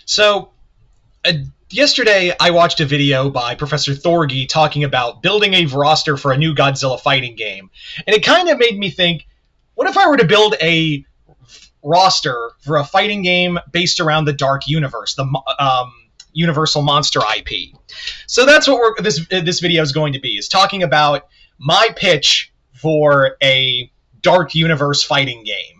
So, uh, yesterday I watched a video by Professor Thorgy talking about building a roster for a new Godzilla fighting game. And it kind of made me think, what if I were to build a roster for a fighting game based around the Dark Universe, the Universal Monster IP? So that's what this video is going to be, is talking about my pitch for a Dark Universe fighting game.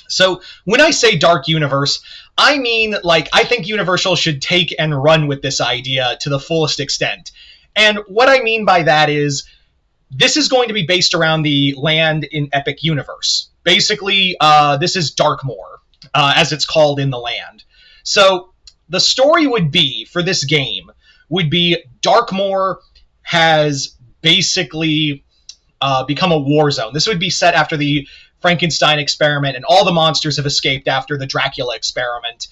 So when I say Dark Universe, I mean, like, I think Universal should take and run with this idea to the fullest extent. And what I mean by that is, this is going to be based around the land in Epic Universe. Basically, this is Darkmoor, as it's called in the land. So the story would be, for this game, would be Darkmoor has basically become a war zone. This would be set after the Frankenstein experiment, and all the monsters have escaped after the Dracula experiment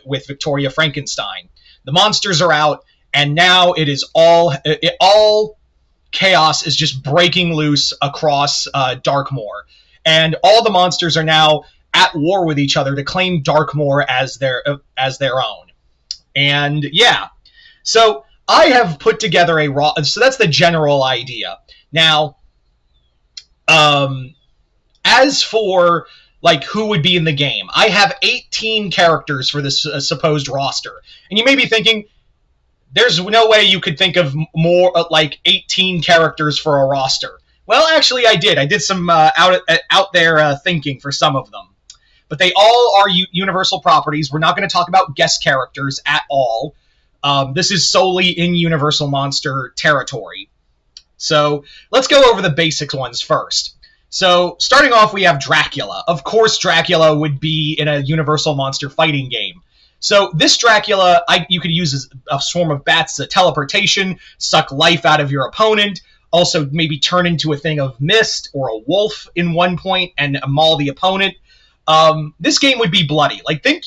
with Victoria Frankenstein. The monsters are out, and now it is all chaos is just breaking loose across Darkmoor, and all the monsters are now at war with each other to claim Darkmoor as their own. And yeah, so I have put together so that's the general idea. Now, as for, like, who would be in the game, I have 18 characters for this supposed roster. And you may be thinking, there's no way you could think of more, like, 18 characters for a roster. Well, actually, I did. I did some out there thinking for some of them. But they all are Universal properties. We're not going to talk about guest characters at all. This is solely in Universal Monster territory. So let's go over the basic ones first. So, starting off, we have Dracula. Of course, Dracula would be in a Universal Monster fighting game. So, this Dracula, you could use as a swarm of bats as a teleportation, suck life out of your opponent, also maybe turn into a thing of mist or a wolf in one point and maul the opponent. This game would be bloody. Like, think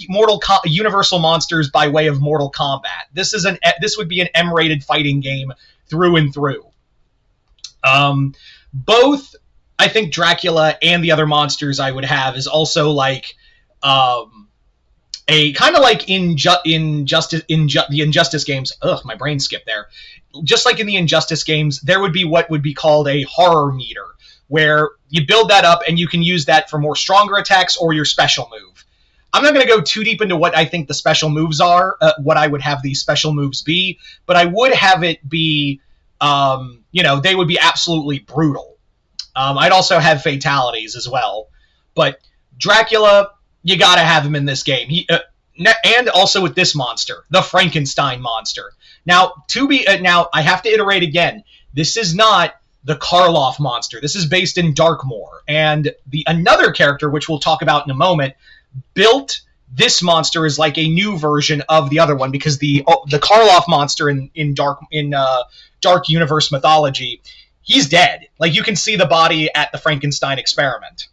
Universal Monsters by way of Mortal Kombat. This would be an M-rated fighting game through and through. Both, I think, Dracula and the other monsters I would have is also like a kind of like in the Injustice games. Ugh, my brain skipped there. Just like in the Injustice games, there would be what would be called a horror meter, where you build that up and you can use that for more stronger attacks or your special move. I'm not going to go too deep into what I think the special moves are, what I would have these special moves be, but I would have it be, they would be absolutely brutal. I'd also have fatalities as well. But Dracula, you gotta have him in this game. And also with this monster, the Frankenstein monster. Now, I have to iterate again. This is not the Karloff monster. This is based in Darkmoor. And another character, which we'll talk about in a moment, built this monster as like a new version of the other one, because the Karloff monster in Dark Universe mythology, he's dead. Like, you can see the body at the Frankenstein experiment.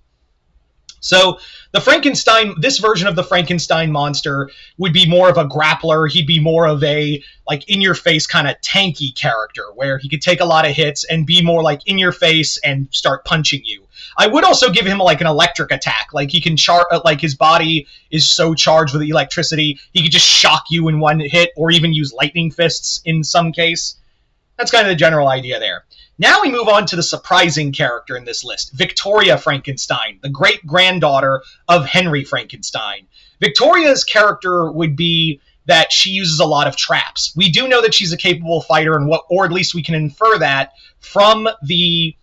So this version of the Frankenstein monster would be more of a grappler. He'd be more of a, like, in-your-face kind of tanky character, where he could take a lot of hits and be more, like, in-your-face and start punching you. I would also give him, like, an electric attack. Like, he can like, his body is so charged with electricity, he could just shock you in one hit, or even use lightning fists in some case. That's kind of the general idea there. Now we move on to the surprising character in this list, Victoria Frankenstein, the great-granddaughter of Henry Frankenstein. Victoria's character would be that she uses a lot of traps. We do know that she's a capable fighter, or at least we can infer that from the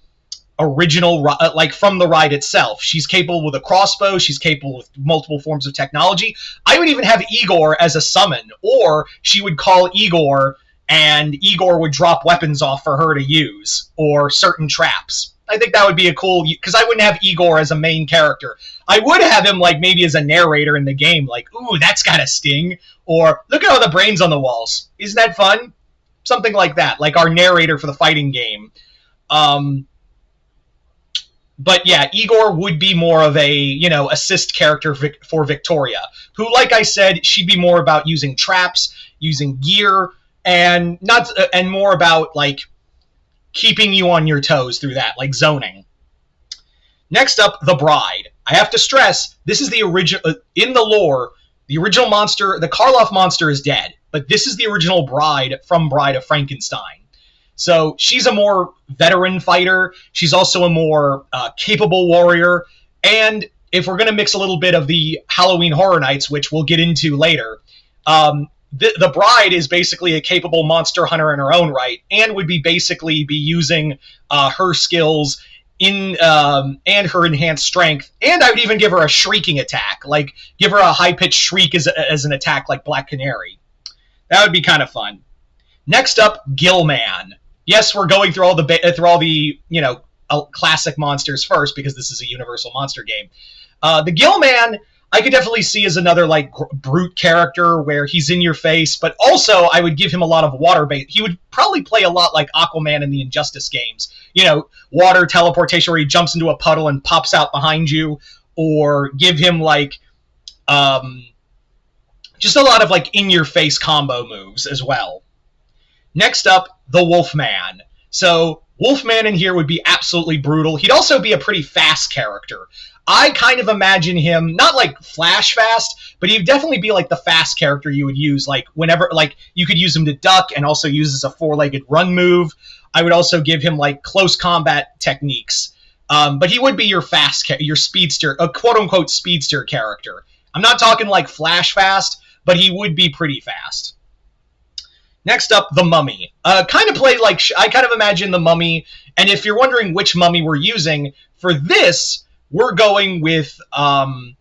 original, from the ride itself. She's capable with a crossbow, she's capable with multiple forms of technology. I would even have Igor as a summon, or she would call Igor, and Igor would drop weapons off for her to use, or certain traps. I think that would be a cool, because I wouldn't have Igor as a main character. I would have him, like, maybe as a narrator in the game, like, ooh, that's got a sting, or look at all the brains on the walls. Isn't that fun? Something like that, like our narrator for the fighting game. But yeah, Igor would be more of a, assist character for Victoria, who, like I said, she'd be more about using traps, using gear, and more about, like, keeping you on your toes through that, like zoning. Next up, the Bride. I have to stress, this is the original, in the lore, The original monster, the Karloff monster, is dead, but this is the original bride from Bride of Frankenstein. So she's a more veteran fighter. She's also a more capable warrior. And if we're going to mix a little bit of the Halloween Horror Nights, which we'll get into later, the bride is basically a capable monster hunter in her own right, and would be basically be using her skills in and her enhanced strength, and I would even give her a shrieking attack, like give her a high-pitched shriek as an attack like Black Canary. That would be kind of fun. Next up, Gillman. Yes, we're going through all the classic monsters first because this is a Universal monster game. The Gillman, I could definitely see as another like brute character where he's in your face, but also I would give him a lot of water bait. He would probably play a lot like Aquaman in the Injustice games. You know, water teleportation where he jumps into a puddle and pops out behind you, or give him like just a lot of like in-your-face combo moves as well. Next up, the Wolfman. So Wolfman in here would be absolutely brutal. He'd also be a pretty fast character. I kind of imagine him, not like flash fast, but he'd definitely be like the fast character you would use. Like whenever, like you could use him to duck and also use as a four-legged run move. I would also give him like close combat techniques. But he would be your your speedster, a quote-unquote speedster character. I'm not talking like flash fast, but he would be pretty fast. Next up, the Mummy. Kind of play like I kind of imagine the Mummy, and if you're wondering which Mummy we're using for this, we're going with Kares.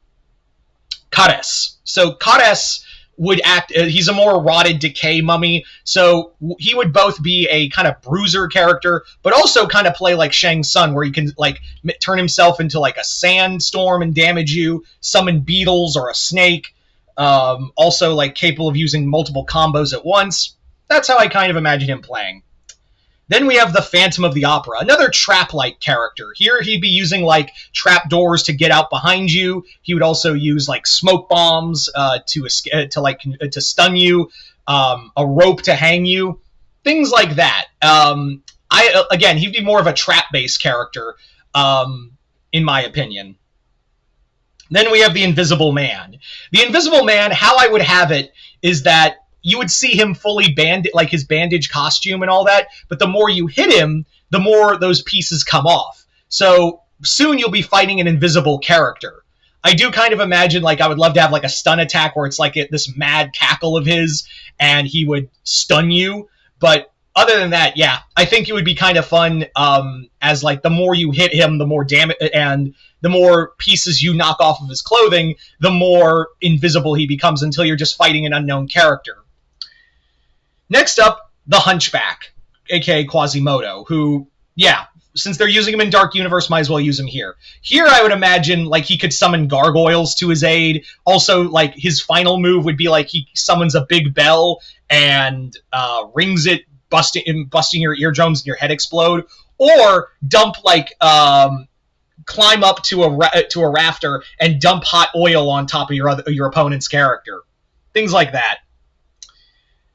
So Kares would act. He's a more rotted decay mummy, so he would both be a kind of bruiser character, but also kind of play like Shang Tsung, where he can like turn himself into like a sandstorm and damage you, summon beetles or a snake. Also like capable of using multiple combos at once. That's how I kind of imagine him playing. Then we have the Phantom of the Opera, another trap-like character. Here he'd be using like trap doors to get out behind you. He would also use like smoke bombs to stun you, a rope to hang you, things like that. He'd be more of a trap-based character, in my opinion. Then we have the Invisible Man. The Invisible Man, how I would have it is that you would see him fully like his bandage costume and all that, but the more you hit him, the more those pieces come off. So soon you'll be fighting an invisible character. I do kind of imagine, like, I would love to have like a stun attack where it's like this mad cackle of his and he would stun you. But other than that, yeah, I think it would be kind of fun as like the more you hit him, the more damage and the more pieces you knock off of his clothing, the more invisible he becomes until you're just fighting an unknown character. Next up, the Hunchback, aka Quasimodo, who, yeah, since they're using him in Dark Universe, might as well use him here. Here, I would imagine, like, he could summon gargoyles to his aid. Also, like, his final move would be, like, he summons a big bell and rings it, busting your eardrums and your head explode. Or dump, like, climb up to a rafter and dump hot oil on top of your opponent's character. Things like that.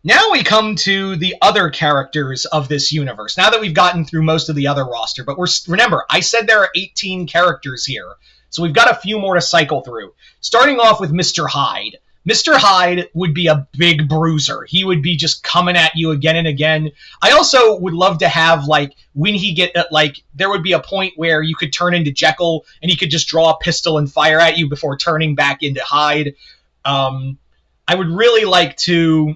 Now we come to the other characters of this universe, now that we've gotten through most of the other roster. But remember, I said there are 18 characters here, so we've got a few more to cycle through. Starting off with Mr. Hyde. Mr. Hyde would be a big bruiser. He would be just coming at you again and again. I also would love to have, like, when he there would be a point where you could turn into Jekyll, and he could just draw a pistol and fire at you before turning back into Hyde. I would really like to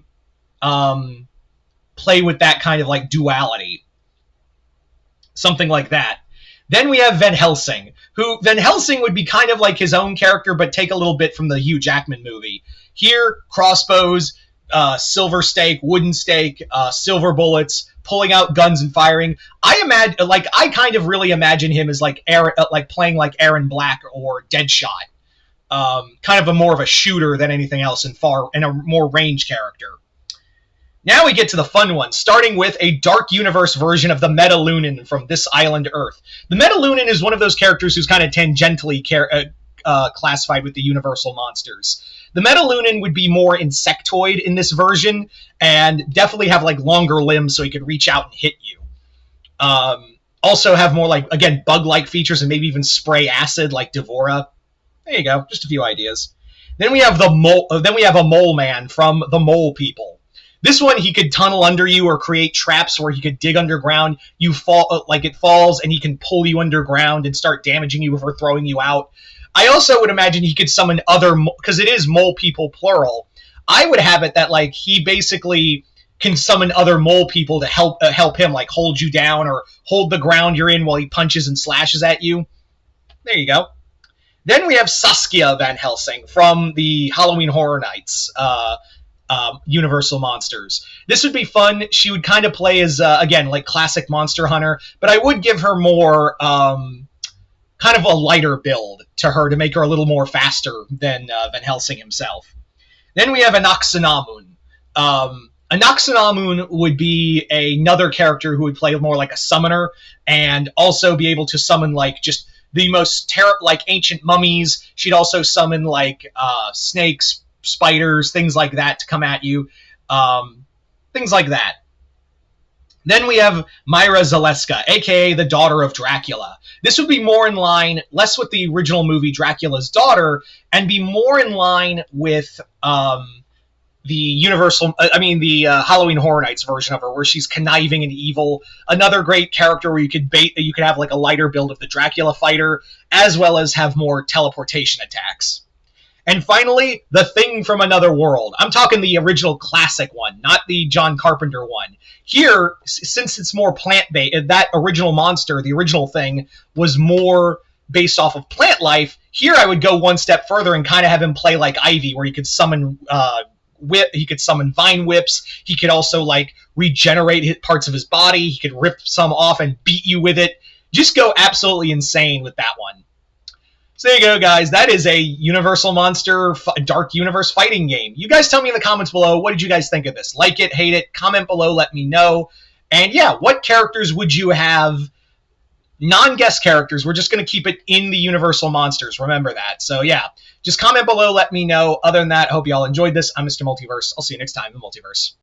play with that kind of like duality. Something like that. Then we have Van Helsing, who Van Helsing would be kind of like his own character, but take a little bit from the Hugh Jackman movie. Here, crossbows, silver stake, wooden stake, silver bullets, pulling out guns and firing. I kind of really imagine him as like playing like Aaron Black or Deadshot. Kind of more of a shooter than anything else, and a more range character. Now we get to the fun one, starting with a Dark Universe version of the Metalunan from This Island Earth. The Metalunan is one of those characters who's kind of tangentially classified with the Universal monsters. The Metalunan would be more insectoid in this version, and definitely have like longer limbs so he could reach out and hit you. Also have more like, again, bug-like features and maybe even spray acid like Devora. There you go, just a few ideas. Then we have then we have a mole man from the Mole People. This one, he could tunnel under you or create traps where he could dig underground. You fall, like it falls, and he can pull you underground and start damaging you before throwing you out. I also would imagine he could summon other, because it is Mole People plural. I would have it that like he basically can summon other mole people to help him, like hold you down or hold the ground you're in while he punches and slashes at you. There you go. Then we have Saskia Van Helsing from the Halloween Horror Nights Universal Monsters. This would be fun. She would kind of play as, again, like classic Monster Hunter, but I would give her more kind of a lighter build to her to make her a little more faster than Van Helsing himself. Then we have Anaxinamun. Anaxinamun would be another character who would play more like a summoner and also be able to summon like just the most like ancient mummies. She'd also summon like snakes, spiders, things like that to come at you. Things like that. Then we have Myra Zaleska, aka the daughter of Dracula. This would be more in line, less with the original movie Dracula's Daughter, and be more in line with the Halloween Horror Nights version of her, where she's conniving and evil. Another great character where you could have like a lighter build of the Dracula fighter, as well as have more teleportation attacks. And finally, the Thing from Another World. I'm talking the original classic one, not the John Carpenter one. Here, since it's more plant-based, that original monster, the original Thing, was more based off of plant life. Here, I would go one step further and kind of have him play like Ivy, where he could summon he could summon vine whips. He could also like regenerate parts of his body. He could rip some off and beat you with it. Just go absolutely insane with that one. So there you go, guys. That is a Universal Monster Dark Universe fighting game. You guys tell me in the comments below, what did you guys think of this? Like it, hate it, comment below, let me know. And yeah, what characters would you have? Non-guest characters. We're just going to keep it in the Universal Monsters. Remember that. So yeah, just comment below, let me know. Other than that, I hope you all enjoyed this. I'm Mr. Multiverse. I'll see you next time in the Multiverse.